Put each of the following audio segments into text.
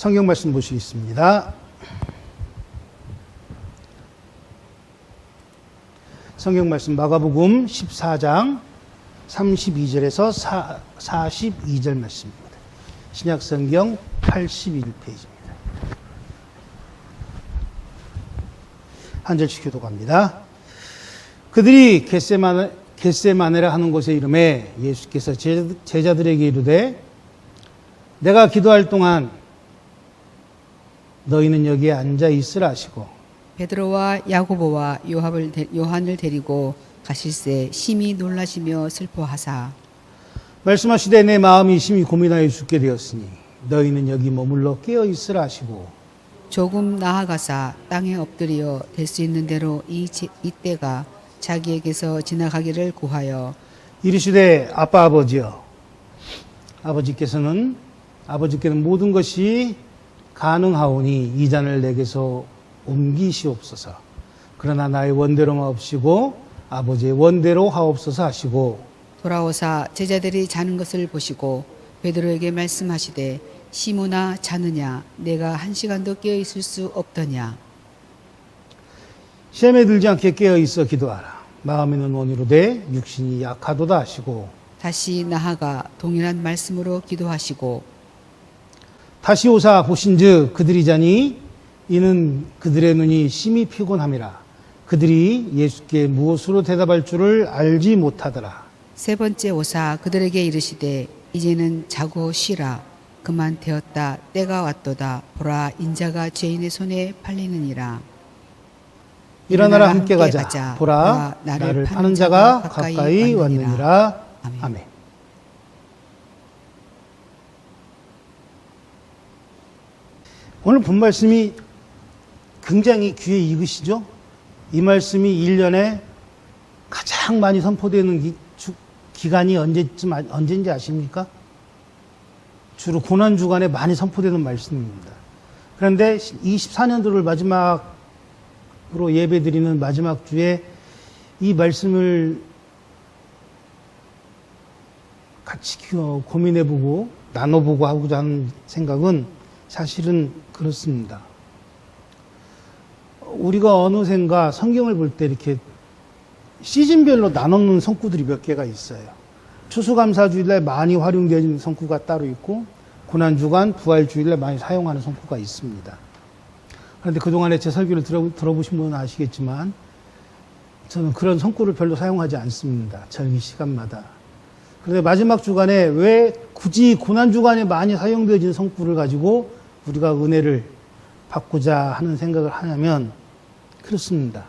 성경 말씀 보시겠습니다. 성경 말씀 마가복음 14장 32절에서 42절 말씀입니다. 신약성경 81페이지입니다. 한 절씩 교독합니다. 그들이 겟세마네라 하는 곳에 이르매 예수께서 제자들에게 이르되 내가 기도할 동안 너희는 여기에 앉아 있으라 하시고 베드로와 야고보와 요한을 데리고 가실새 심히 놀라시며 슬퍼하사 말씀하시되 내 마음이 심히 고민하여 죽게 되었으니 너희는 여기 머물러 깨어 있으라 하시고 조금 나아가사 땅에 엎드려 될 수 있는 대로 이때가 자기에게서 지나가기를 구하여 이르시되 아빠 아버지여 아버지께는 모든 것이 가능하오니 이 잔을 내게서 옮기시옵소서. 그러나 나의 원대로 마옵시고 아버지의 원대로 하옵소서 하시고 돌아오사 제자들이 자는 것을 보시고 베드로에게 말씀하시되 시몬아 자느냐 내가 1시간도 깨어 있을 수 없더냐. 시험에 들지 않게 깨어 있어 기도하라. 마음에는 원이로되 육신이 약하도다 하시고 다시 나아가 동일한 말씀으로 기도하시고 다시 오사 보신즉 그들이 자니 이는 그들의 눈이 심히 피곤함이라. 그들이 예수께 무엇으로 대답할 줄을 알지 못하더라. 세 번째 오사 그들에게 이르시되 이제는 자고 쉬라. 그만 되었다. 때가 왔도다. 보라 인자가 죄인의 손에 팔리느니라. 일어나라 함께 가자. 보라 나를 파는 자가 가까이 왔느니라. 아멘. 오늘 본 말씀이 굉장히 귀에 익으시죠? 이 말씀이 1년에 가장 많이 선포되는 기간이 언제인지 아십니까? 주로 고난주간에 많이 선포되는 말씀입니다. 그런데 24년도를 마지막으로 예배드리는 마지막 주에 이 말씀을 같이 고민해보고 나눠보고 하고자 하는 생각은 사실은 그렇습니다. 우리가 어느샌가 성경을 볼 때 이렇게 시즌별로 나눠놓는 성구들이 몇 개가 있어요. 추수감사주일날 많이 활용되는 성구가 따로 있고 고난주간, 부활주일날 많이 사용하는 성구가 있습니다. 그런데 그동안에 제 설교를 들어보신 분은 아시겠지만 저는 그런 성구를 별로 사용하지 않습니다. 절기 시간마다. 그런데 마지막 주간에 왜 굳이 고난주간에 많이 사용되어진 성구를 가지고 우리가 은혜를 받고자 하는 생각을 하냐면 그렇습니다.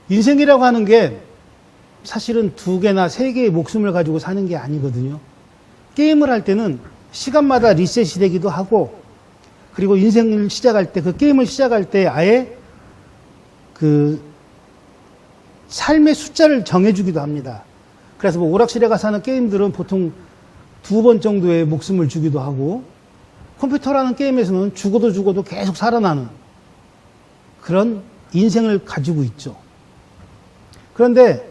인생이라고 하는 게 사실은 2개나 3개의 목숨을 가지고 사는 게 아니거든요. 게임을 할 때는 시간마다 리셋이 되기도 하고 그리고 인생을 시작할 때 그 게임을 시작할 때 아예 그 삶의 숫자를 정해주기도 합니다. 그래서 뭐 오락실에 가서 하는 게임들은 보통 2번 정도의 목숨을 주기도 하고 컴퓨터라는 게임에서는 죽어도 계속 살아나는 그런 인생을 가지고 있죠. 그런데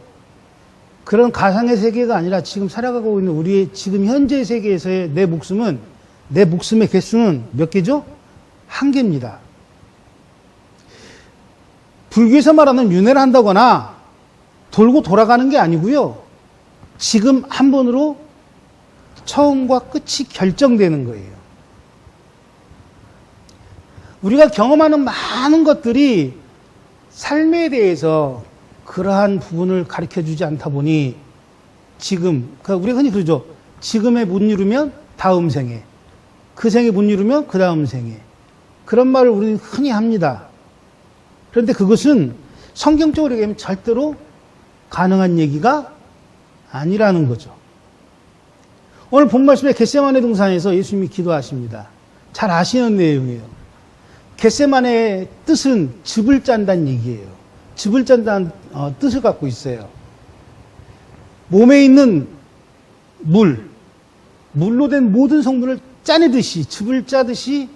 그런 가상의 세계가 아니라 지금 살아가고 있는 우리의 지금 현재 세계에서의 내 목숨의 개수는 몇 개죠? 1개입니다. 불교에서 말하는 윤회를 한다거나 돌고 돌아가는 게 아니고요. 지금 한 번으로 처음과 끝이 결정되는 거예요. 우리가 경험하는 많은 것들이 삶에 대해서 그러한 부분을 가르쳐주지 않다 보니 그러니까 우리가 흔히 그러죠. 지금에 못 이루면 다음 생에, 그 생에 못 이루면 그 다음 생에. 그런 말을 우리는 흔히 합니다. 그런데 그것은 성경적으로 얘기하면 절대로 가능한 얘기가 아니라는 거죠. 오늘 본 말씀에 겟세마네 동산에서 예수님이 기도하십니다. 잘 아시는 내용이에요. 겟세마네의 뜻은 즙을 짠다는 얘기예요. 즙을 짠다는 뜻을 갖고 있어요. 몸에 있는 물로 된 모든 성분을 짜내듯이 즙을 짜듯이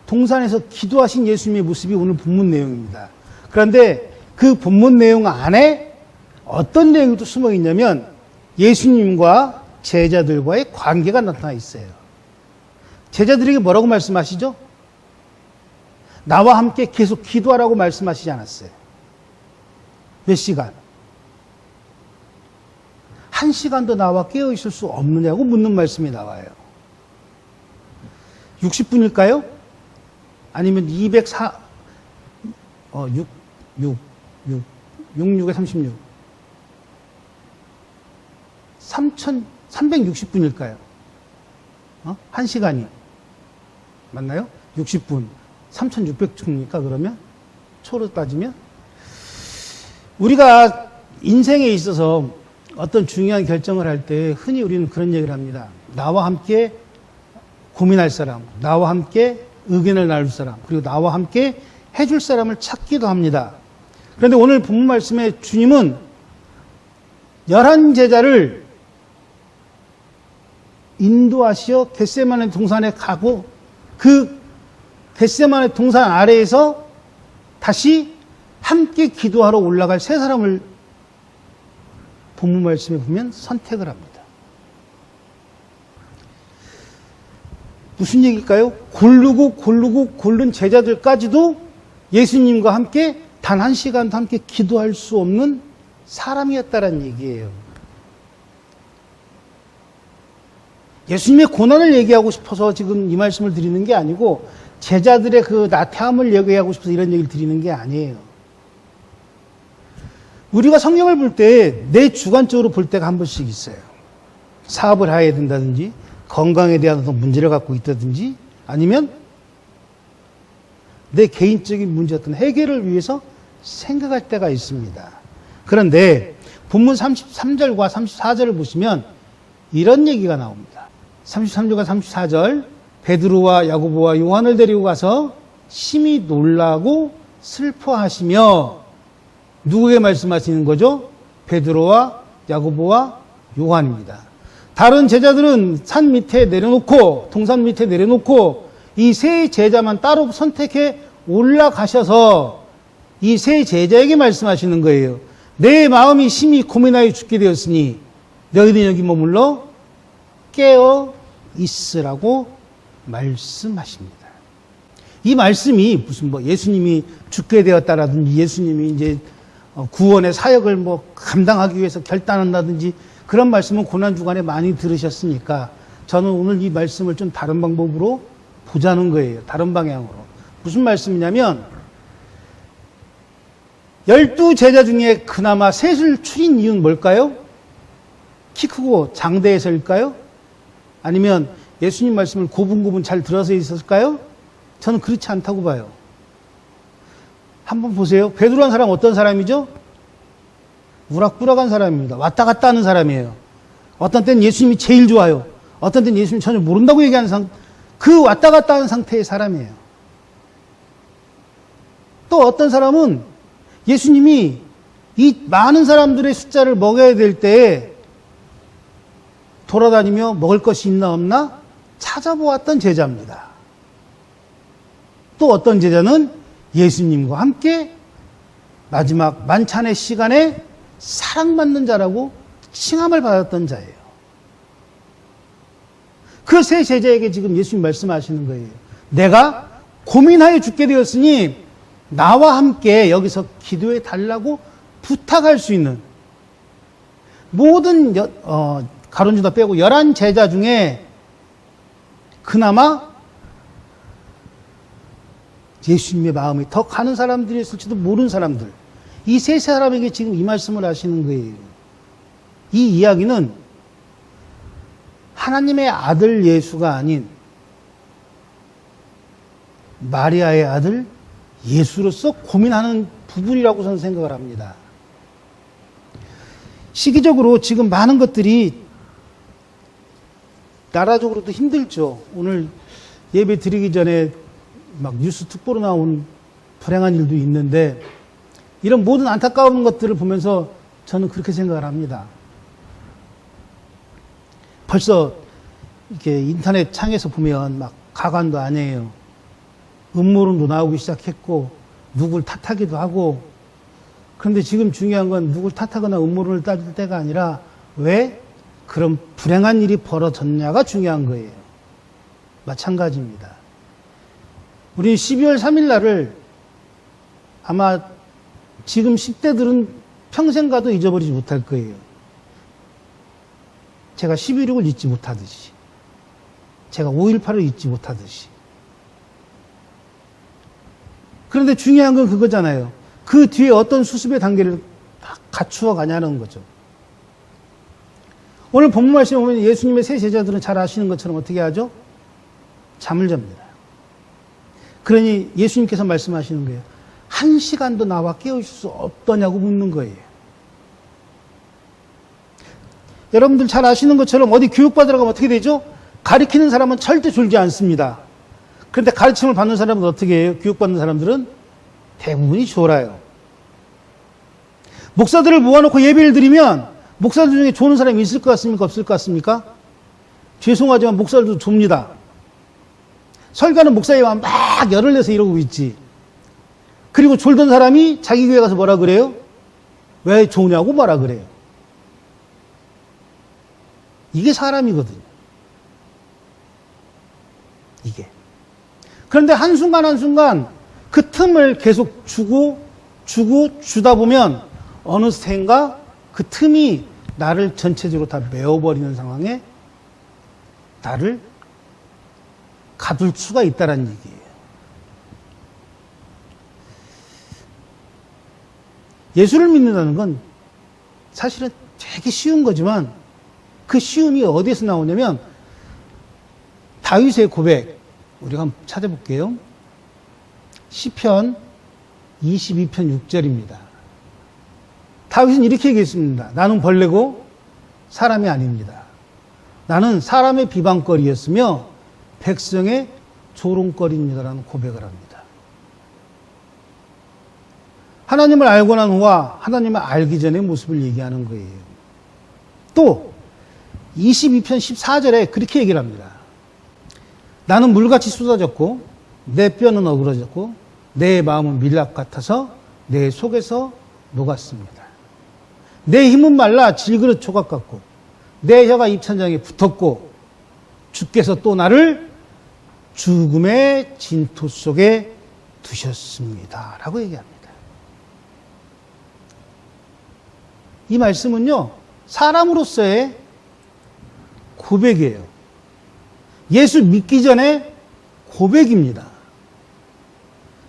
동산에서 기도하신 예수님의 모습이 오늘 본문 내용입니다. 그런데 그 본문 내용 안에 어떤 내용이 또 숨어 있냐면 예수님과 제자들과의 관계가 나타나 있어요. 제자들에게 뭐라고 말씀하시죠? 나와 함께 계속 기도하라고 말씀하시지 않았어요. 몇 시간? 1시간도 나와 깨어 있을 수 없느냐고 묻는 말씀이 나와요. 60분일까요? 아니면 66에 36. 360분일까요? 1시간이. 맞나요? 60분. 3600초입니까, 그러면? 초로 따지면? 우리가 인생에 있어서 어떤 중요한 결정을 할 때 흔히 우리는 그런 얘기를 합니다. 나와 함께 고민할 사람, 나와 함께 의견을 나눌 사람, 그리고 나와 함께 해줄 사람을 찾기도 합니다. 그런데 오늘 본문 말씀에 주님은 11제자를 인도하시어 겟세마네 동산에 가고 그 겟세마네 동산 아래에서 다시 함께 기도하러 올라갈 세 사람을 본문 말씀에 보면 선택을 합니다. 무슨 얘기일까요? 고른 제자들까지도 예수님과 함께 단 1시간도 함께 기도할 수 없는 사람이었다는 얘기예요. 예수님의 고난을 얘기하고 싶어서 지금 이 말씀을 드리는 게 아니고 제자들의 그 나태함을 얘기하고 싶어서 이런 얘기를 드리는 게 아니에요. 우리가 성경을 볼 때 내 주관적으로 볼 때가 한 번씩 있어요. 사업을 해야 된다든지 건강에 대한 어떤 문제를 갖고 있다든지 아니면 내 개인적인 문제 어떤 해결을 위해서 생각할 때가 있습니다. 그런데 본문 33절과 34절을 보시면 이런 얘기가 나옵니다. 33절과 34절 베드로와 야고보와 요한을 데리고 가서 심히 놀라고 슬퍼하시며 누구에게 말씀하시는 거죠? 베드로와 야고보와 요한입니다. 다른 제자들은 산 밑에 내려놓고 동산 밑에 내려놓고 이 세 제자만 따로 선택해 올라가셔서 이 세 제자에게 말씀하시는 거예요. 내 마음이 심히 고민하여 죽게 되었으니 너희들 여기 머물러 깨어 있으라고 말씀하십니다. 이 말씀이 무슨 예수님이 죽게 되었다라든지 예수님이 이제 구원의 사역을 감당하기 위해서 결단한다든지 그런 말씀은 고난주간에 많이 들으셨으니까 저는 오늘 이 말씀을 좀 다른 방법으로 보자는 거예요. 다른 방향으로. 무슨 말씀이냐면 12제자 중에 그나마 셋을 추린 이유는 뭘까요? 키 크고 장대해서일까요? 아니면 예수님 말씀을 고분고분 잘 들어서 있었을까요? 저는 그렇지 않다고 봐요. 한번 보세요. 베드로란 사람 어떤 사람이죠? 우락부락한 사람입니다. 왔다 갔다 하는 사람이에요. 어떤 때는 예수님이 제일 좋아요. 어떤 때는 예수님 전혀 모른다고 얘기하는 그 왔다 갔다 하는 상태의 사람이에요. 또 어떤 사람은 예수님이 이 많은 사람들의 숫자를 먹여야 될 때에 돌아다니며 먹을 것이 있나 없나 찾아보았던 제자입니다. 또 어떤 제자는 예수님과 함께 마지막 만찬의 시간에 사랑받는 자라고 칭함을 받았던 자예요. 그 세 제자에게 지금 예수님 말씀하시는 거예요. 내가 고민하여 죽게 되었으니 나와 함께 여기서 기도해 달라고 부탁할 수 있는 모든 가룟유다 빼고 11제자 중에 그나마 예수님의 마음이 더 가는 사람들이 있을지도 모르는 사람들, 이 세 사람에게 지금 이 말씀을 하시는 거예요. 이 이야기는 하나님의 아들 예수가 아닌 마리아의 아들 예수로서 고민하는 부분이라고 저는 생각을 합니다. 시기적으로 지금 많은 것들이 나라적으로도 힘들죠. 오늘 예배 드리기 전에 막 뉴스 특보로 나온 불행한 일도 있는데 이런 모든 안타까운 것들을 보면서 저는 그렇게 생각을 합니다. 벌써 이렇게 인터넷 창에서 보면 막 가관도 아니에요. 음모론도 나오기 시작했고 누굴 탓하기도 하고 그런데 지금 중요한 건 누굴 탓하거나 음모론을 따질 때가 아니라 왜 그런 불행한 일이 벌어졌냐가 중요한 거예요. 마찬가지입니다. 우리 12월 3일 날을 아마 지금 10대들은 평생 가도 잊어버리지 못할 거예요. 제가 11.6을 잊지 못하듯이, 제가 5.18을 잊지 못하듯이. 그런데 중요한 건 그거잖아요. 그 뒤에 어떤 수습의 단계를 갖추어 가냐는 거죠. 오늘 본문 말씀에 보면 예수님의 세 제자들은 잘 아시는 것처럼 어떻게 하죠? 잠을 잡니다. 그러니 예수님께서 말씀하시는 거예요. 1시간도 나와 깨우실 수 없더냐고 묻는 거예요. 여러분들 잘 아시는 것처럼 어디 교육받으러 가면 어떻게 되죠? 가르치는 사람은 절대 졸지 않습니다. 그런데 가르침을 받는 사람은 어떻게 해요? 교육받는 사람들은 대부분이 졸아요. 목사들을 모아놓고 예배를 드리면 목사들 중에 조는 사람이 있을 것 같습니까? 없을 것 같습니까? 죄송하지만 목사들도 좁니다. 설교하는 목사님만 막 열을 내서 이러고 있지. 그리고 졸던 사람이 자기 교회 가서 뭐라 그래요? 왜 조냐고 뭐라 그래요? 이게 사람이거든요. 이게. 그런데 한순간 한순간 그 틈을 계속 주다 보면 어느샌가 그 틈이 나를 전체적으로 다 메워버리는 상황에 나를 가둘 수가 있다는 얘기예요. 예수를 믿는다는 건 사실은 되게 쉬운 거지만 그 쉬움이 어디에서 나오냐면 다윗의 고백, 우리가 한번 찾아볼게요. 시편 22편 6절입니다. 다윗은 이렇게 얘기했습니다. 나는 벌레고 사람이 아닙니다. 나는 사람의 비방거리였으며 백성의 조롱거리입니다라는 고백을 합니다. 하나님을 알고 난 후와 하나님을 알기 전의 모습을 얘기하는 거예요. 또 22편 14절에 그렇게 얘기를 합니다. 나는 물같이 쏟아졌고 내 뼈는 어그러졌고 내 마음은 밀랍 같아서 내 속에서 녹았습니다. 내 힘은 말라 질그릇 조각 같고 내 혀가 입천장에 붙었고 주께서 또 나를 죽음의 진토 속에 두셨습니다. 라고 얘기합니다. 이 말씀은요, 사람으로서의 고백이에요. 예수 믿기 전에 고백입니다.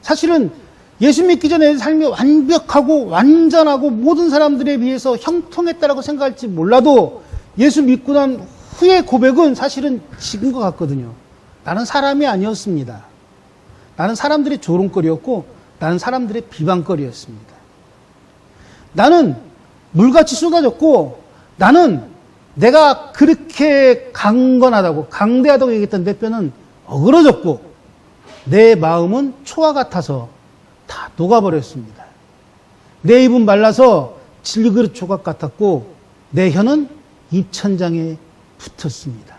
사실은 예수 믿기 전에 삶이 완벽하고 완전하고 모든 사람들에 비해서 형통했다라고 생각할지 몰라도 예수 믿고 난 후의 고백은 사실은 지금과 같거든요. 나는 사람이 아니었습니다. 나는 사람들의 조롱거리였고 나는 사람들의 비방거리였습니다. 나는 물같이 쏟아졌고 나는 내가 그렇게 강건하다고 강대하다고 얘기했던 내 뼈는 어그러졌고 내 마음은 초와 같아서 다 녹아버렸습니다. 내 입은 말라서 질그릇 조각 같았고 내 혀는 입천장에 붙었습니다.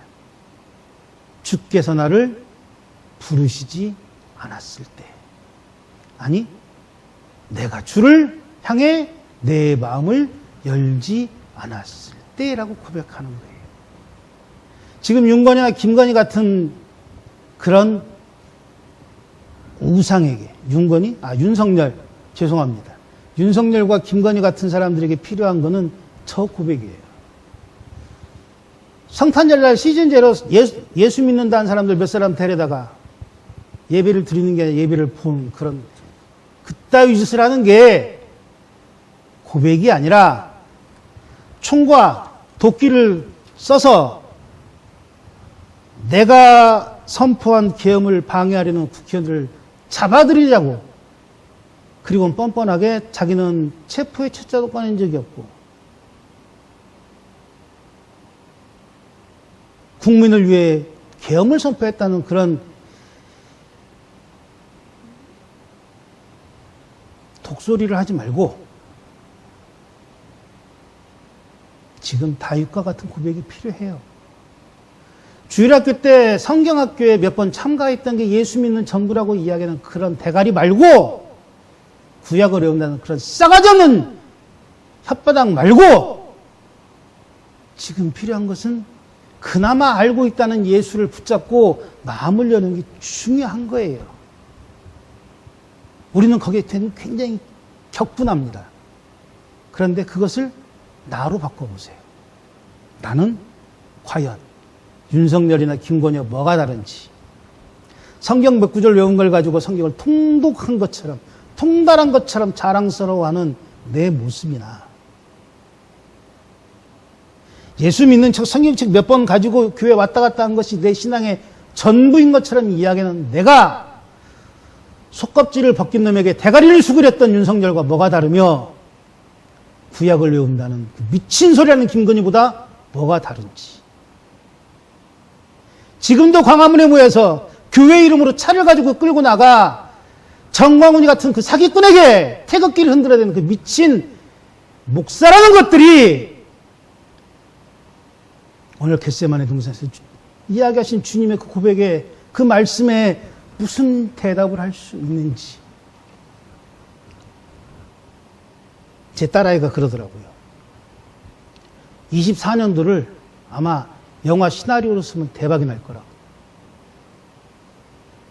주께서 나를 부르시지 않았을 때, 아니 내가 주를 향해 내 마음을 열지 않았을 때라고 고백하는 거예요. 지금 윤건이나 김건희 같은 그런 우상에게, 윤석열, 죄송합니다. 윤석열과 김건희 같은 사람들에게 필요한 거는 저 고백이에요. 성탄절날 시즌제로 예수 믿는다는 사람들 몇 사람 데려다가 예배를 드리는 게 아니라 예배를 보는 그런 그따위 짓을 하는 게 고백이 아니라 총과 도끼를 써서 내가 선포한 계엄을 방해하려는 국회의원들을 잡아들이자고, 그리고는 뻔뻔하게 자기는 체포의 첫자도 꺼낸 적이 없고 국민을 위해 계엄을 선포했다는 그런 독소리를 하지 말고 지금 다윗과 같은 고백이 필요해요. 주일학교 때 성경학교에 몇 번 참가했던 게 예수 믿는 전부라고 이야기하는 그런 대가리 말고, 구약을 외운다는 그런 싸가지 없는 혓바닥 말고, 지금 필요한 것은 그나마 알고 있다는 예수를 붙잡고 마음을 여는 게 중요한 거예요. 우리는 거기에 굉장히 격분합니다. 그런데 그것을 나로 바꿔보세요. 나는 과연 윤석열이나 김건희와 뭐가 다른지, 성경 몇 구절 외운 걸 가지고 성경을 통독한 것처럼, 통달한 것처럼 자랑스러워하는 내 모습이나, 예수 믿는 척 성경책 몇 번 가지고 교회 왔다 갔다 한 것이 내 신앙의 전부인 것처럼 이야기하는 내가 속껍질을 벗긴 놈에게 대가리를 수그렸던 윤석열과 뭐가 다르며, 구약을 외운다는 그 미친 소리하는 김건희보다 뭐가 다른지. 지금도 광화문에 모여서 교회 이름으로 차를 가지고 끌고 나가 정광훈이 같은 그 사기꾼에게 태극기를 흔들어야 되는 그 미친 목사라는 것들이 오늘 겟세마네 동산에서 이야기하신 주님의 그 고백에, 그 말씀에 무슨 대답을 할 수 있는지. 제 딸아이가 그러더라고요. 24년도를 아마 영화 시나리오로 쓰면 대박이 날 거라고.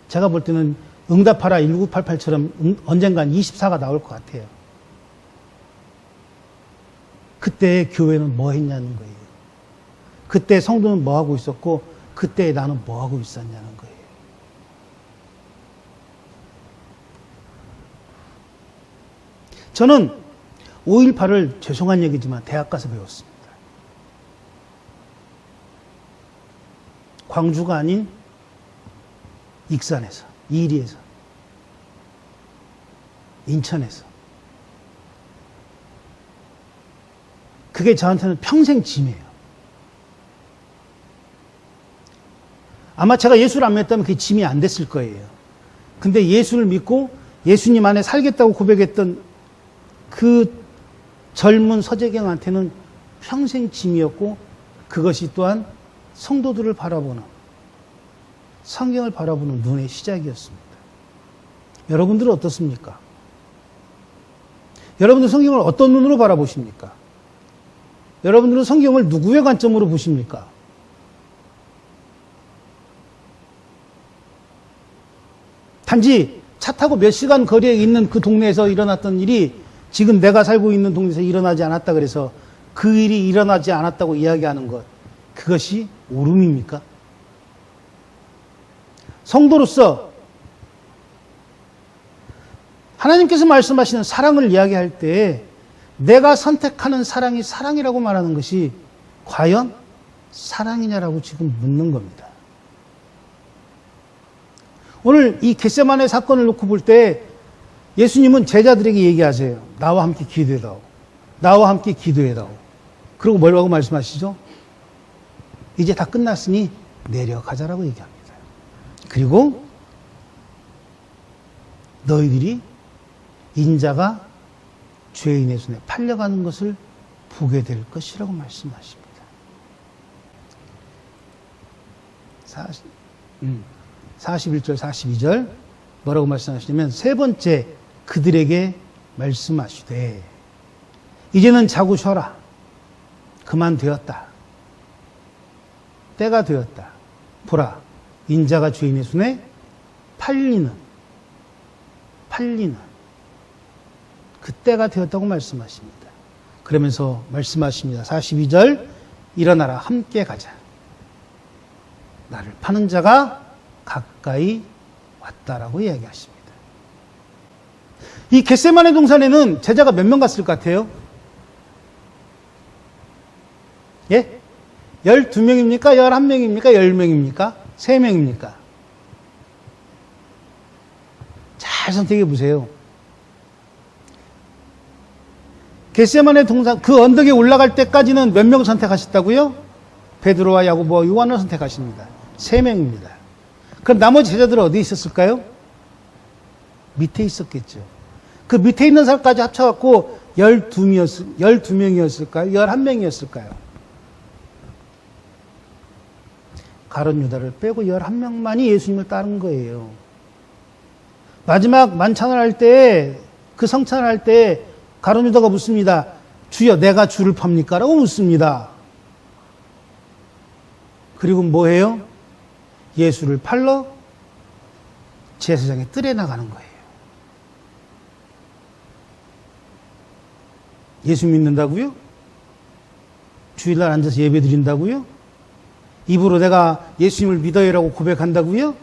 제가 볼 때는 응답하라 1988처럼 언젠간 24가 나올 것 같아요. 그때 교회는 뭐 했냐는 거예요. 그때 성도는 뭐 하고 있었고, 그때 나는 뭐 하고 있었냐는 거예요. 저는 5.18을 죄송한 얘기지만 대학 가서 배웠습니다. 광주가 아닌 익산에서, 이리에서, 인천에서. 그게 저한테는 평생 짐이에요. 아마 제가 예수를 안 믿었다면 그게 짐이 안 됐을 거예요. 근데 예수를 믿고 예수님 안에 살겠다고 고백했던 그 젊은 서재경한테는 평생 짐이었고, 그것이 또한 성도들을 바라보는, 성경을 바라보는 눈의 시작이었습니다. 여러분들은 어떻습니까? 여러분들 성경을 어떤 눈으로 바라보십니까? 여러분들은 성경을 누구의 관점으로 보십니까? 단지 차 타고 몇 시간 거리에 있는 그 동네에서 일어났던 일이 지금 내가 살고 있는 동네에서 일어나지 않았다 그래서 그 일이 일어나지 않았다고 이야기하는 것, 그것이 옳음입니까? 성도로서 하나님께서 말씀하시는 사랑을 이야기할 때 내가 선택하는 사랑이 사랑이라고 말하는 것이 과연 사랑이냐라고 지금 묻는 겁니다. 오늘 이 겟세마네 사건을 놓고 볼 때 예수님은 제자들에게 얘기하세요. 나와 함께 기도해다오. 나와 함께 기도해다오. 그리고 뭐라고 말씀하시죠? 이제 다 끝났으니 내려가자라고 얘기합니다. 그리고 너희들이 인자가 죄인의 손에 팔려가는 것을 보게 될 것이라고 말씀하십니다. 41절, 42절 뭐라고 말씀하시냐면, 세 번째 그들에게 말씀하시되 이제는 자고 쉬어라. 그만 되었다. 때가 되었다. 보라, 인자가 죄인의 손에 팔리는 그 때가 되었다고 말씀하십니다. 그러면서 말씀하십니다. 42절, 일어나라, 함께 가자. 나를 파는 자가 가까이 왔다라고 이야기하십니다. 이 겟세마네 동산에는 제자가 몇 명 갔을 것 같아요? 예? 12명입니까? 11명입니까? 10명입니까? 3명입니까? 잘 선택해 보세요. 겟세마네 동산 그 언덕에 올라갈 때까지는 몇 명 선택하셨다고요? 베드로와 야고보와 요한을 선택하십니다. 3명입니다. 그럼 나머지 제자들은 어디 있었을까요? 밑에 있었겠죠. 그 밑에 있는 사람까지 합쳐갖고 12명이었을까요? 11명이었을까요? 가룟 유다를 빼고 11명만이 예수님을 따른 거예요. 마지막 만찬을 할 때, 그 성찬을 할 때 가룟 유다가 묻습니다. 주여, 내가 주를 팝니까? 라고 묻습니다. 그리고 뭐 해요? 예수를 팔러 제사장의 뜰에 나가는 거예요. 예수 믿는다고요? 주일날 앉아서 예배 드린다고요? 입으로 내가 예수님을 믿어요라고 고백한다고요?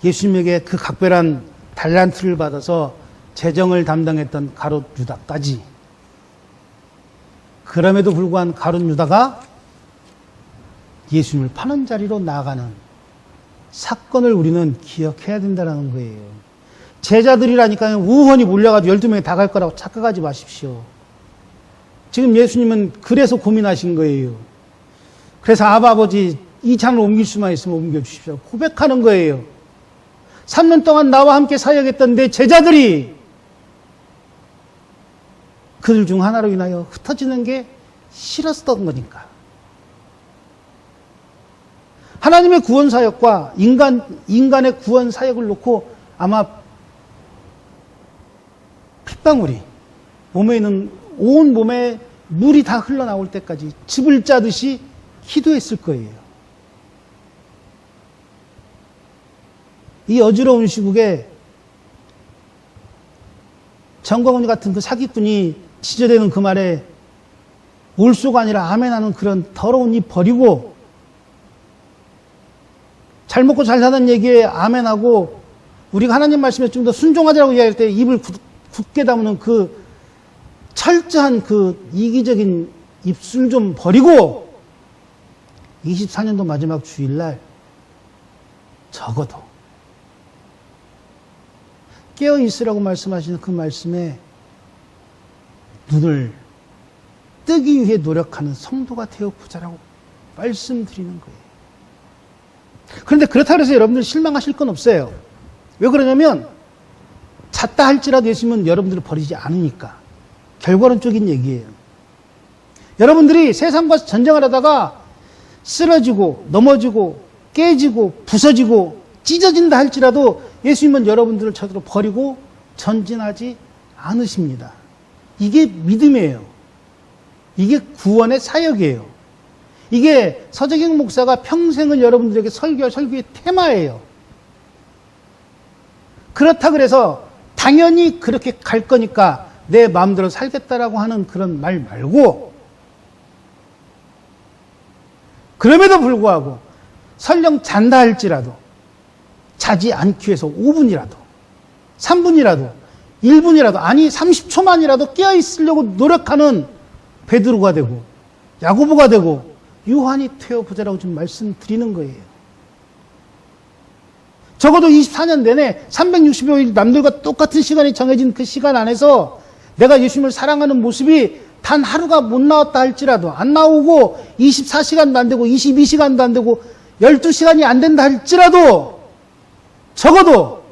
예수님에게 그 각별한 달란트를 받아서 재정을 담당했던 가룟 유다까지, 그럼에도 불구하고 가룟 유다가 예수님을 파는 자리로 나아가는 사건을 우리는 기억해야 된다는 거예요. 제자들이라니까요, 우헌이 몰려가지고 12명이 다 갈 거라고 착각하지 마십시오. 지금 예수님은 그래서 고민하신 거예요. 그래서 아버지 이 잔을 옮길 수만 있으면 옮겨주십시오. 고백하는 거예요. 3년 동안 나와 함께 사역했던 내 제자들이 그들 중 하나로 인하여 흩어지는 게 싫었던 거니까. 하나님의 구원 사역과 인간의 구원 사역을 놓고 아마 핏방울이 몸에 있는 온 몸에 물이 다 흘러나올 때까지 즙을 짜듯이 기도했을 거예요. 이 어지러운 시국에 정광훈 같은 그 사기꾼이 지저대는 그 말에 올소가 아니라 아멘하는 그런 더러운 입 버리고, 잘 먹고 잘 사는 얘기에 아멘하고, 우리가 하나님 말씀에 좀 더 순종하자고 이야기할 때 입을 굳게 다무는 그 철저한 그 이기적인 입술 좀 버리고 24년도 마지막 주일날 적어도 깨어 있으라고 말씀하시는 그 말씀에 눈을 뜨기 위해 노력하는 성도가 되어 보자라고 말씀드리는 거예요. 그런데 그렇다고 해서 여러분들 실망하실 건 없어요. 왜 그러냐면 잤다 할지라도 예수님은 여러분들을 버리지 않으니까. 결과론적인 얘기예요. 여러분들이 세상과 전쟁을 하다가 쓰러지고 넘어지고 깨지고 부서지고 찢어진다 할지라도 예수님은 여러분들을 저대로 버리고 전진하지 않으십니다. 이게 믿음이에요. 이게 구원의 사역이에요. 이게 서재경 목사가 평생을 여러분들에게 설교할 설교의 테마예요. 그렇다 그래서 당연히 그렇게 갈 거니까 내 마음대로 살겠다라고 하는 그런 말 말고, 그럼에도 불구하고 설령 잔다 할지라도 자지 않기 위해서 5분이라도 3분이라도 1분이라도 아니 30초만이라도 깨어있으려고 노력하는 베드로가 되고 야고보가 되고 요한이 되어보자라고 지금 말씀드리는 거예요. 적어도 24년 내내 365일 남들과 똑같은 시간이 정해진 그 시간 안에서 내가 예수님을 사랑하는 모습이 단 하루가 못 나왔다 할지라도, 안 나오고 24시간도 안 되고 22시간도 안 되고 12시간이 안 된다 할지라도 적어도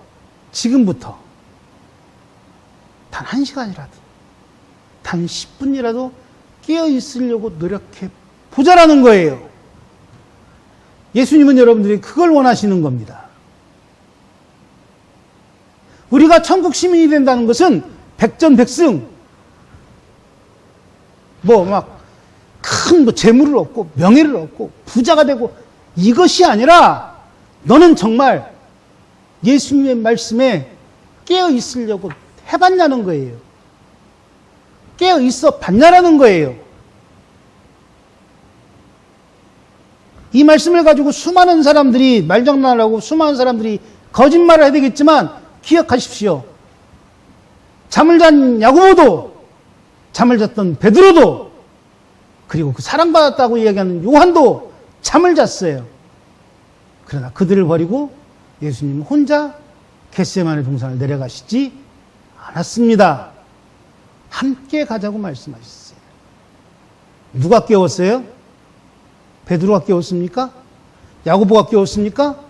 지금부터 단 1시간이라도 단 10분이라도 깨어 있으려고 노력해 보자라는 거예요. 예수님은 여러분들이 그걸 원하시는 겁니다. 우리가 천국 시민이 된다는 것은 백전백승, 큰 재물을 얻고 명예를 얻고 부자가 되고 이것이 아니라 너는 정말 예수님의 말씀에 깨어 있으려고 해봤냐는 거예요. 깨어 있어 봤냐라는 거예요. 이 말씀을 가지고 수많은 사람들이 말장난을 하고 수많은 사람들이 거짓말을 해야 되겠지만 기억하십시오. 잠을 잔 야고보도, 잠을 잤던 베드로도, 그리고 그 사랑받았다고 이야기하는 요한도 잠을 잤어요. 그러나 그들을 버리고 예수님은 혼자 겟세마네 동산을 내려가시지 않았습니다. 함께 가자고 말씀하셨어요. 누가 깨웠어요? 베드로가 깨웠습니까? 야고보가 깨웠습니까?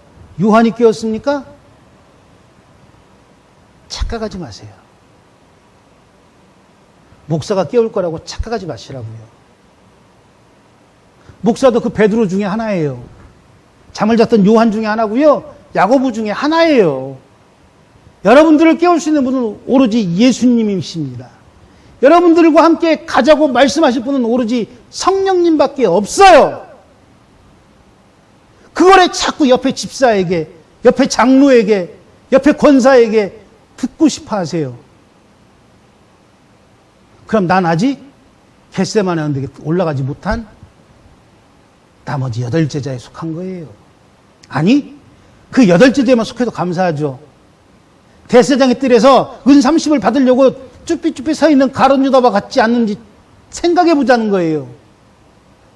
요한이 깨웠습니까? 착각하지 마세요. 목사가 깨울 거라고 착각하지 마시라고요. 목사도 그 베드로 중에 하나예요. 잠을 잤던 요한 중에 하나고요. 야고보 중에 하나예요. 여러분들을 깨울 수 있는 분은 오로지 예수님이십니다. 여러분들과 함께 가자고 말씀하실 분은 오로지 성령님밖에 없어요. 그거를 자꾸 옆에 집사에게, 옆에 장로에게, 옆에 권사에게 듣고 싶어 하세요. 그럼 난 아직 겟세마네 언덕에 올라가지 못한 나머지 8제자에 속한 거예요. 아니, 그 8제자에만 속해도 감사하죠. 대제사장의 뜰에서 은 30을 받으려고 쭈삐쭈삐 서 있는 가룟 유다와 같지 않는지 생각해 보자는 거예요.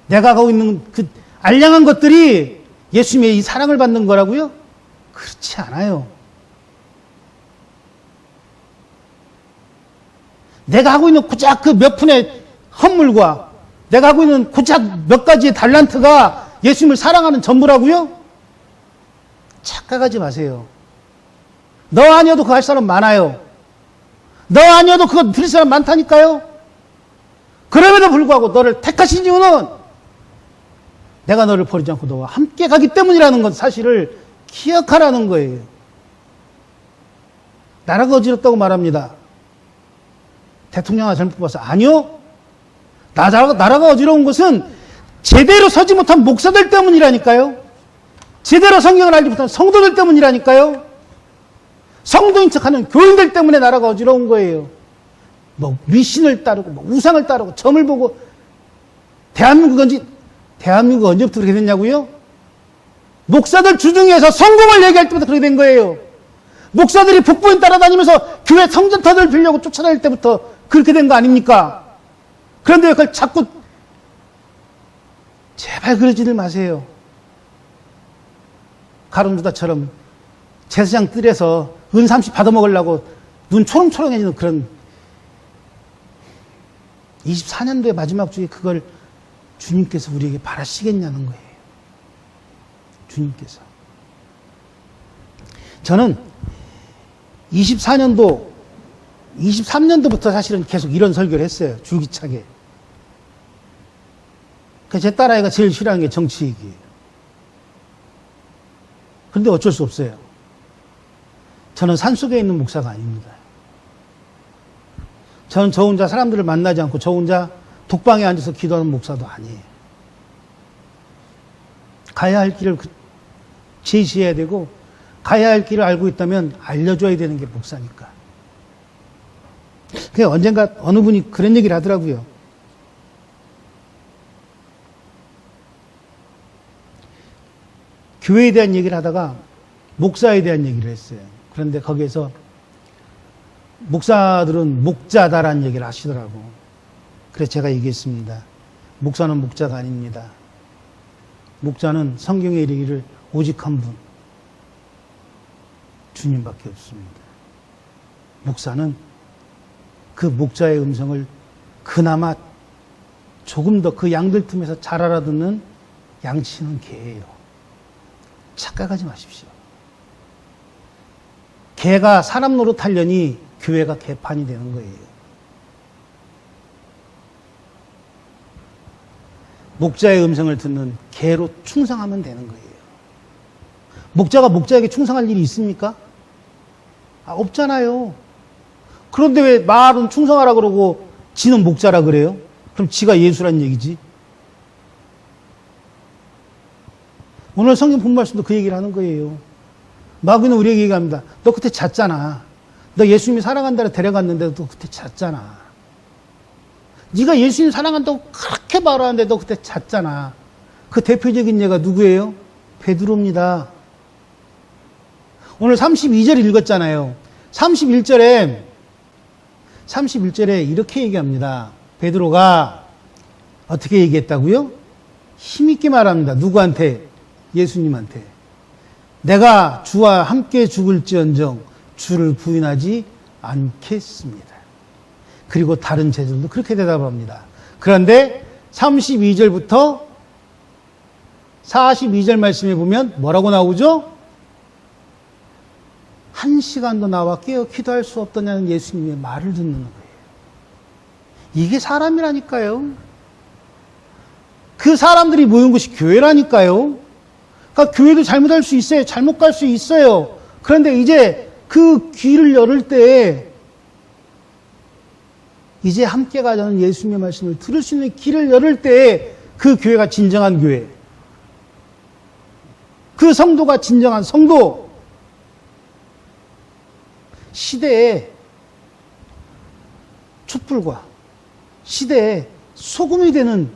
내가 가고 있는 그 알량한 것들이 예수님의 이 사랑을 받는 거라고요? 그렇지 않아요. 내가 하고 있는 고작 그 몇 푼의 헌물과 내가 하고 있는 고작 몇 가지의 달란트가 예수님을 사랑하는 전부라고요? 착각하지 마세요. 너 아니어도 그거 할 사람 많아요. 너 아니어도 그거 드릴 사람 많다니까요. 그럼에도 불구하고 너를 택하신 이유는 내가 너를 버리지 않고 너와 함께 가기 때문이라는 것 사실을 기억하라는 거예요. 나라가 어지럽다고 말합니다. 대통령이 잘못 뽑아서 아니요. 나라가 어지러운 것은 제대로 서지 못한 목사들 때문이라니까요. 제대로 성경을 알지 못한 성도들 때문이라니까요. 성도인 척하는 교인들 때문에 나라가 어지러운 거예요. 뭐 미신을 따르고 뭐 우상을 따르고 점을 보고 대한민국 언제부터 그렇게 됐냐고요? 목사들 주중에서 성공을 얘기할 때부터 그렇게 된 거예요. 목사들이 북부인 따라다니면서 교회 성전터들 빌려고 쫓아다닐 때부터 그렇게 된 거 아닙니까? 그런데 그걸 자꾸 제발 그러지를 마세요. 가룟 유다처럼 제사장 뜰에서 은 30 받아먹으려고 눈 초롱초롱해지는 그런 24년도의 마지막 주에 그걸 주님께서 우리에게 바라시겠냐는 거예요. 주님께서. 저는 23년도부터 사실은 계속 이런 설교를 했어요. 줄기차게. 제 딸아이가 제일 싫어하는 게 정치 얘기예요. 그런데 어쩔 수 없어요. 저는 산속에 있는 목사가 아닙니다. 저는 저 혼자 사람들을 만나지 않고 저 혼자 독방에 앉아서 기도하는 목사도 아니에요. 가야 할 길을 제시해야 되고 가야 할 길을 알고 있다면 알려줘야 되는 게 목사니까. 그게 언젠가 어느 분이 그런 얘기를 하더라고요. 교회에 대한 얘기를 하다가 목사에 대한 얘기를 했어요. 그런데 거기에서 목사들은 목자다라는 얘기를 하시더라고. 그래서 제가 얘기했습니다. 목사는 목자가 아닙니다. 목자는 성경에 이르기를 오직 한 분, 주님밖에 없습니다. 목사는 그 목자의 음성을 그나마 조금 더 그 양들 틈에서 잘 알아듣는 양치는 개예요. 착각하지 마십시오. 개가 사람 노릇하려니 교회가 개판이 되는 거예요. 목자의 음성을 듣는 개로 충성하면 되는 거예요. 목자가 목자에게 충성할 일이 있습니까? 없잖아요. 그런데 왜 말은 충성하라 그러고 지는 목자라 그래요? 그럼 지가 예수란 얘기지. 오늘 성경 본 말씀도 그 얘기를 하는 거예요. 마귀는 우리에게 얘기합니다. 너 그때 잤잖아. 너 예수님이 사랑한다고 데려갔는데 너 그때 잤잖아. 네가 예수님 사랑한다고 그렇게 말하는데 너 그때 잤잖아. 그 대표적인 예가 누구예요? 베드로입니다. 오늘 32절 읽었잖아요. 31절에 이렇게 얘기합니다. 베드로가 어떻게 얘기했다고요? 힘있게 말합니다. 누구한테? 예수님한테. 내가 주와 함께 죽을지언정 주를 부인하지 않겠습니다. 그리고 다른 제자들도 그렇게 대답합니다. 그런데 32절부터 42절 말씀에 보면 뭐라고 나오죠? 1시간도 나와 깨어 기도할 수 없더냐는 예수님의 말을 듣는 거예요. 이게 사람이라니까요. 그 사람들이 모인 곳이 교회라니까요. 그러니까 교회도 잘못할 수 있어요. 잘못 갈 수 있어요. 그런데 이제 그 귀를 열을 때 이제 함께 가자는 예수님의 말씀을 들을 수 있는 길을 열을 때에 그 교회가 진정한 교회, 그 성도가 진정한 성도, 시대의 촛불과 시대의 소금이 되는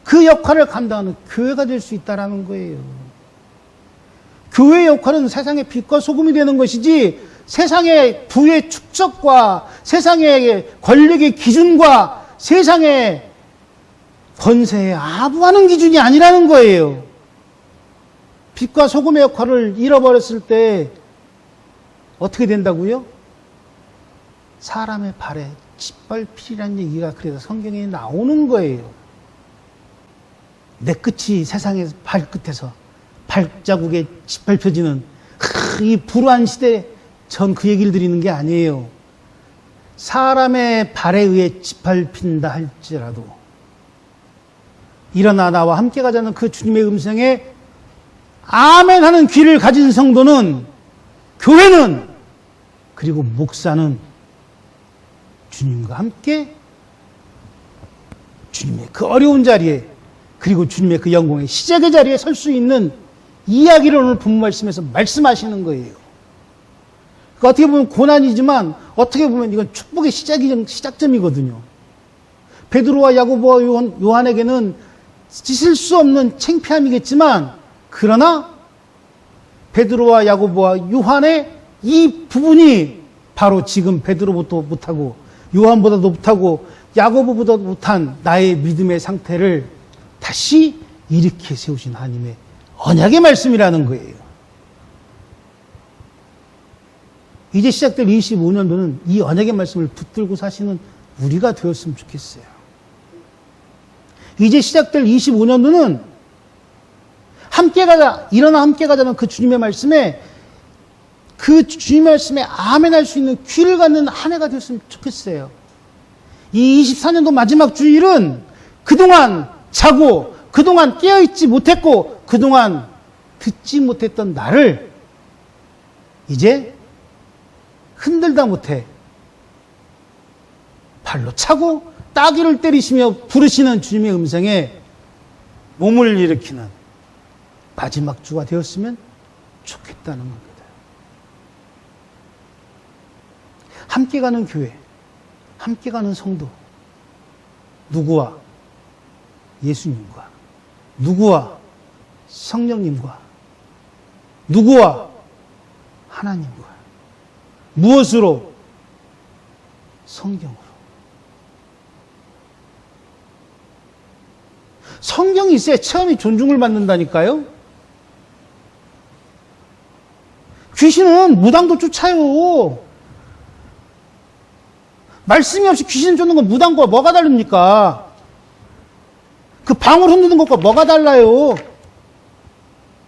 그 역할을 감당하는 교회가 될 수 있다는 거예요. 교회의 역할은 세상의 빛과 소금이 되는 것이지 세상의 부의 축적과 세상의 권력의 기준과 세상의 권세에 아부하는 기준이 아니라는 거예요. 빛과 소금의 역할을 잃어버렸을 때 어떻게 된다고요? 사람의 발에 짓밟히라는 얘기가 그래서 성경에 나오는 거예요. 내 끝이 세상의 발끝에서 발자국에 짓밟혀지는 이 불우한 시대에 전 그 얘기를 드리는 게 아니에요. 사람의 발에 의해 짓밟힌다 할지라도 일어나 나와 함께 가자는 그 주님의 음성에 아멘 하는 귀를 가진 성도는, 교회는, 그리고 목사는 주님과 함께 주님의 그 어려운 자리에, 그리고 주님의 그 영광의 시작의 자리에 설 수 있는 이야기를 오늘 본문 말씀에서 말씀하시는 거예요. 그러니까 어떻게 보면 고난이지만 어떻게 보면 이건 축복의 시작점이거든요. 베드로와 야고보와 요한에게는 씻을 수 없는 창피함이겠지만, 그러나 베드로와 야고보와 요한의 이 부분이 바로 지금 베드로보다 못하고 요한보다도 못하고 야고보보다 못한 나의 믿음의 상태를 다시 일으켜 세우신 하나님의 언약의 말씀이라는 거예요. 이제 시작될 25년도는 이 언약의 말씀을 붙들고 사시는 우리가 되었으면 좋겠어요. 이제 시작될 25년도는 함께 가자, 일어나 함께 가자는 그 주님의 말씀에, 그 주님의 말씀에 아멘할 수 있는 귀를 갖는 한 해가 되었으면 좋겠어요. 이 24년도 마지막 주일은 그동안 자고, 그동안 깨어있지 못했고, 그동안 듣지 못했던 나를 이제 흔들다 못해 발로 차고 따귀를 때리시며 부르시는 주님의 음성에 몸을 일으키는 마지막 주가 되었으면 좋겠다는 겁니다. 함께 가는 교회, 함께 가는 성도, 누구와? 예수님과, 누구와? 성령님과, 누구와? 하나님과. 무엇으로? 성경으로. 성경이 있어야 체험이 존중을 받는다니까요. 귀신은 무당도 쫓아요. 말씀이 없이 귀신 쫓는 건 무당과 뭐가 다릅니까? 그 방울 흔드는 것과 뭐가 달라요?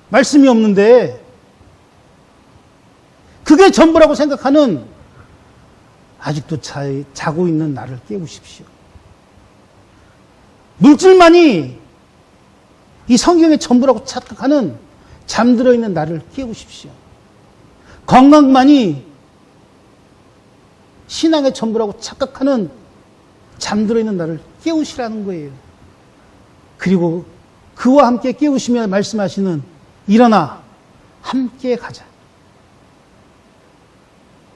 말씀이 없는데. 그게 전부라고 생각하는, 아직도 자고 있는 나를 깨우십시오. 물질만이 이 성경의 전부라고 착각하는 잠들어 있는 나를 깨우십시오. 건강만이 신앙의 전부라고 착각하는 잠들어 있는 나를 깨우시라는 거예요. 그리고 그와 함께 깨우시며 말씀하시는 일어나 함께 가자.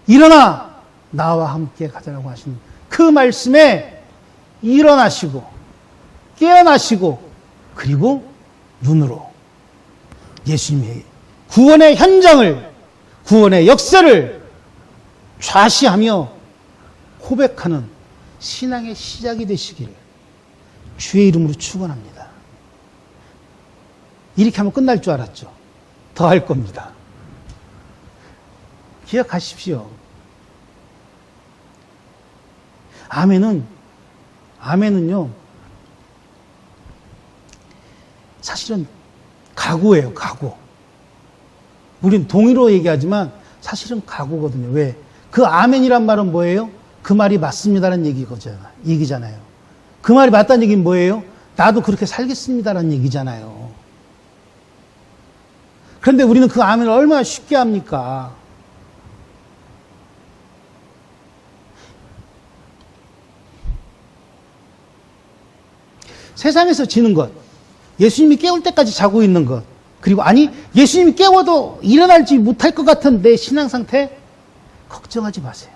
일어나 나와 함께 가자라고 하시는 그 말씀에 일어나시고 깨어나시고 그리고 눈으로 예수님의 구원의 현장을, 구원의 역사를 좌시하며 고백하는 신앙의 시작이 되시기를 주의 이름으로 축원합니다. 이렇게 하면 끝날 줄 알았죠. 더 할 겁니다. 기억하십시오. 아멘은요, 사실은 각오예요, 각오. 우린 동의로 얘기하지만 사실은 각오거든요. 왜? 그 아멘이란 말은 뭐예요? 그 말이 맞습니다라는 얘기잖아요. 그 말이 맞다는 얘기는 뭐예요? 나도 그렇게 살겠습니다라는 얘기잖아요. 그런데 우리는 그 아멘을 얼마나 쉽게 합니까? 세상에서 지는 것, 예수님이 깨울 때까지 자고 있는 것, 그리고 아니 예수님이 깨워도 일어날지 못할 것 같은 내 신앙 상태 걱정하지 마세요.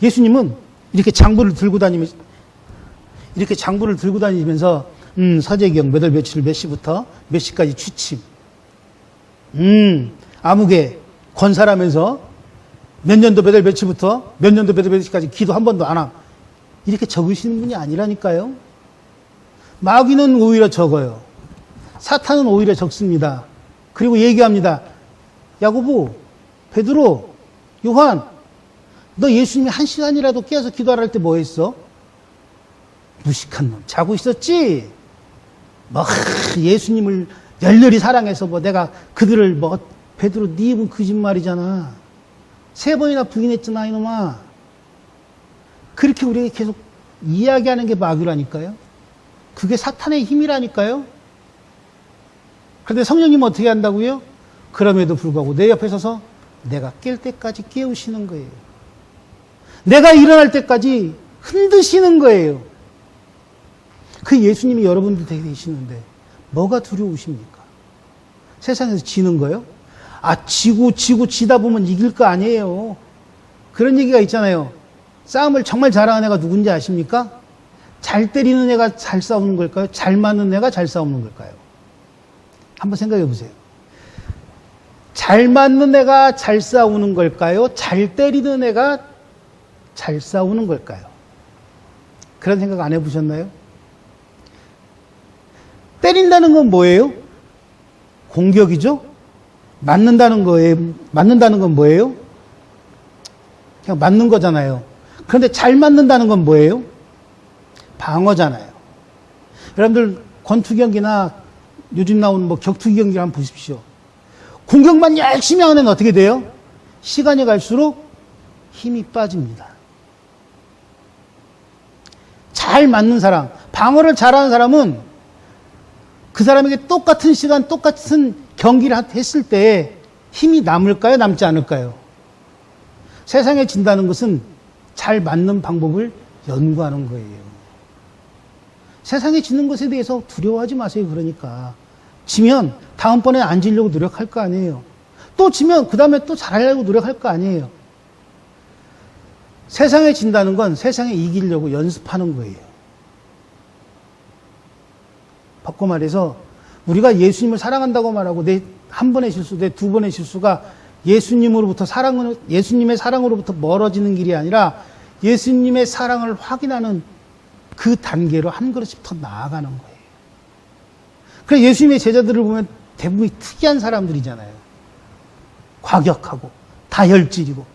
예수님은 이렇게 장부를 들고 다니면서 서재경 몇 월 며칠 몇 시부터 몇 시까지 취침, 아무개 권사라면서 몇 년도 몇 월 며칠부터 몇 년도 몇 월 며칠까지 기도 한 번도 안 함, 이렇게 적으시는 분이 아니라니까요. 마귀는 오히려 적어요. 사탄은 오히려 적습니다. 그리고 얘기합니다. 야고보, 베드로, 요한, 너 예수님이 1시간이라도 깨어서 기도하라 할 때 뭐 했어? 무식한 놈, 자고 있었지? 예수님을 열렬히 사랑해서 내가 그들을 베드로 네 입은 거짓말이잖아. 3번이나 부인했잖아, 이놈아. 그렇게 우리에게 계속 이야기하는 게 마귀라니까요. 그게 사탄의 힘이라니까요. 그런데 성령님은 어떻게 한다고요? 그럼에도 불구하고 내 옆에 서서 내가 깰 때까지 깨우시는 거예요. 내가 일어날 때까지 흔드시는 거예요. 그 예수님이 여러분들 되게 되시는데 뭐가 두려우십니까? 세상에서 지는 거요? 지다 보면 이길 거 아니에요. 그런 얘기가 있잖아요. 싸움을 정말 잘하는 애가 누군지 아십니까? 잘 때리는 애가 잘 싸우는 걸까요? 잘 맞는 애가 잘 싸우는 걸까요? 한번 생각해 보세요. 잘 맞는 애가 잘 싸우는 걸까요? 잘 때리는 애가 잘 싸우는 걸까요? 그런 생각 안 해보셨나요? 때린다는 건 뭐예요? 공격이죠? 맞는다는 건 뭐예요? 그냥 맞는 거잖아요. 그런데 잘 맞는다는 건 뭐예요? 방어잖아요. 여러분들 권투 경기나 요즘 나오는 격투기 경기를 한번 보십시오. 공격만 열심히 하는 애는 어떻게 돼요? 시간이 갈수록 힘이 빠집니다. 잘 맞는 사람, 방어를 잘하는 사람은 그 사람에게 똑같은 시간, 똑같은 경기를 했을 때 힘이 남을까요? 남지 않을까요? 세상에 진다는 것은 잘 맞는 방법을 연구하는 거예요. 세상에 지는 것에 대해서 두려워하지 마세요. 그러니까 지면 다음번에 안 지려고 노력할 거 아니에요. 또 지면 그 다음에 또 잘하려고 노력할 거 아니에요. 세상에 진다는 건 세상에 이기려고 연습하는 거예요. 바꿔 말해서 우리가 예수님을 사랑한다고 말하고 내 한 번의 실수, 내 두 번의 실수가 예수님의 사랑으로부터 멀어지는 길이 아니라 예수님의 사랑을 확인하는 그 단계로 한 걸음씩 더 나아가는 거예요. 그래서 예수님의 제자들을 보면 대부분 특이한 사람들이잖아요. 과격하고 다혈질이고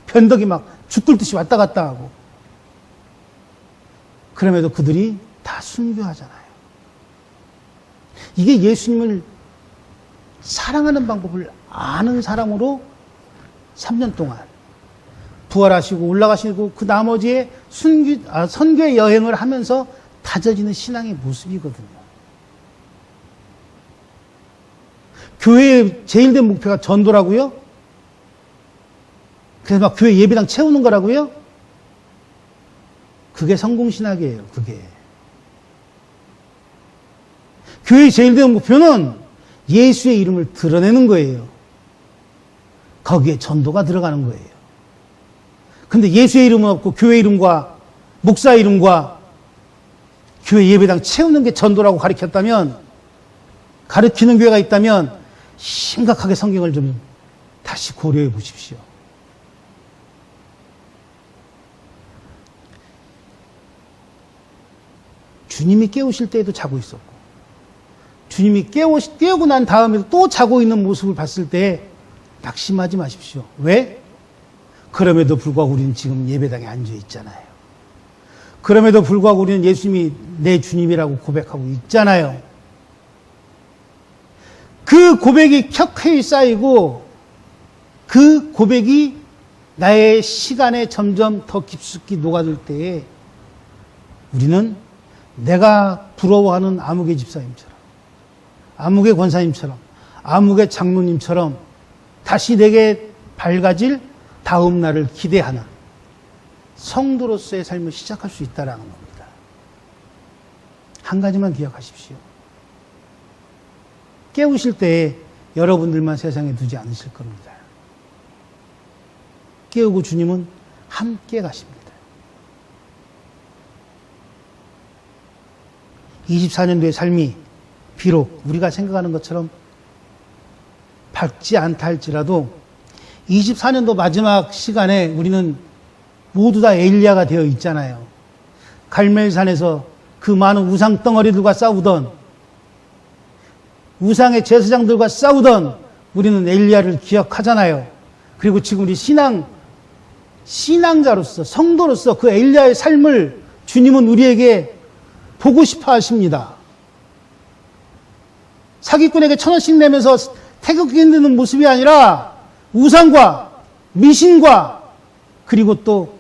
변덕이 죽글듯이 왔다 갔다 하고, 그럼에도 그들이 다 순교하잖아요. 이게 예수님을 사랑하는 방법을 아는 사람으로 3년 동안 부활하시고 올라가시고 그 나머지에 선교의 여행을 하면서 다져지는 신앙의 모습이거든요. 교회의 제일 된 목표가 전도라고요? 그래서 교회 예배당 채우는 거라고요? 그게 성공신학이에요, 그게. 교회의 제일 된 목표는 예수의 이름을 드러내는 거예요. 거기에 전도가 들어가는 거예요. 근데 예수의 이름은 없고 교회 이름과 목사 이름과 교회 예배당 채우는 게 전도라고 가르치는 교회가 있다면 심각하게 성경을 좀 다시 고려해 보십시오. 주님이 깨우실 때에도 자고 있었고, 주님이 깨우고 난 다음에도 또 자고 있는 모습을 봤을 때 낙심하지 마십시오. 왜? 그럼에도 불구하고 우리는 지금 예배당에 앉아 있잖아요. 그럼에도 불구하고 우리는 예수님이 내 주님이라고 고백하고 있잖아요. 그 고백이 켜켜이 쌓이고 그 고백이 나의 시간에 점점 더 깊숙이 녹아들 때에 우리는 내가 부러워하는 아무개 집사님처럼, 아무개 권사님처럼, 아무개 장로님처럼 다시 내게 밝아질 다음 날을 기대하는 성도로서의 삶을 시작할 수 있다는 겁니다. 한 가지만 기억하십시오. 깨우실 때에 여러분들만 세상에 두지 않으실 겁니다. 깨우고 주님은 함께 가십니다. 24년도의 삶이 비록 우리가 생각하는 것처럼 밝지 않다 할지라도 24년도 마지막 시간에 우리는 모두 다 엘리야가 되어 있잖아요. 갈멜산에서 그 많은 우상 덩어리들과 싸우던, 우상의 제사장들과 싸우던 우리는 엘리야를 기억하잖아요. 그리고 지금 우리 신앙자로서, 성도로서 그 엘리야의 삶을 주님은 우리에게 보고 싶어 하십니다. 사기꾼에게 1,000원씩 내면서 태극기 흔드는 모습이 아니라 우상과 미신과 그리고 또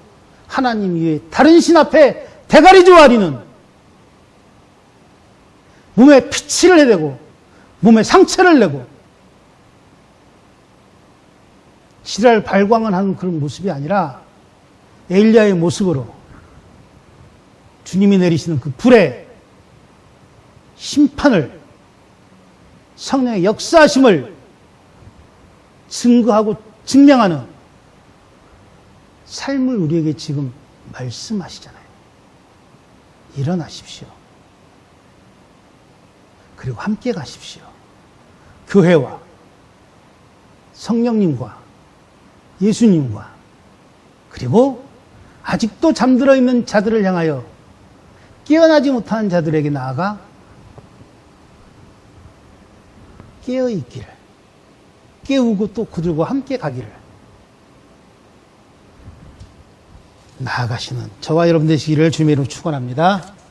하나님 위에 다른 신 앞에 대가리 조아리는, 몸에 피치를 해대고 몸에 상처를 내고 지랄 발광을 하는 그런 모습이 아니라 엘리야의 모습으로 주님이 내리시는 그 불의 심판을, 성령의 역사하심을 증거하고 증명하는 삶을 우리에게 지금 말씀하시잖아요. 일어나십시오. 그리고 함께 가십시오. 교회와 성령님과 예수님과 그리고 아직도 잠들어 있는 자들을 향하여 깨어나지 못한 자들에게 나아가 깨어있기를, 깨우고 또 그들과 함께 가기를 나아가시는 저와 여러분 되시기를 주님의 이름으로 축원합니다.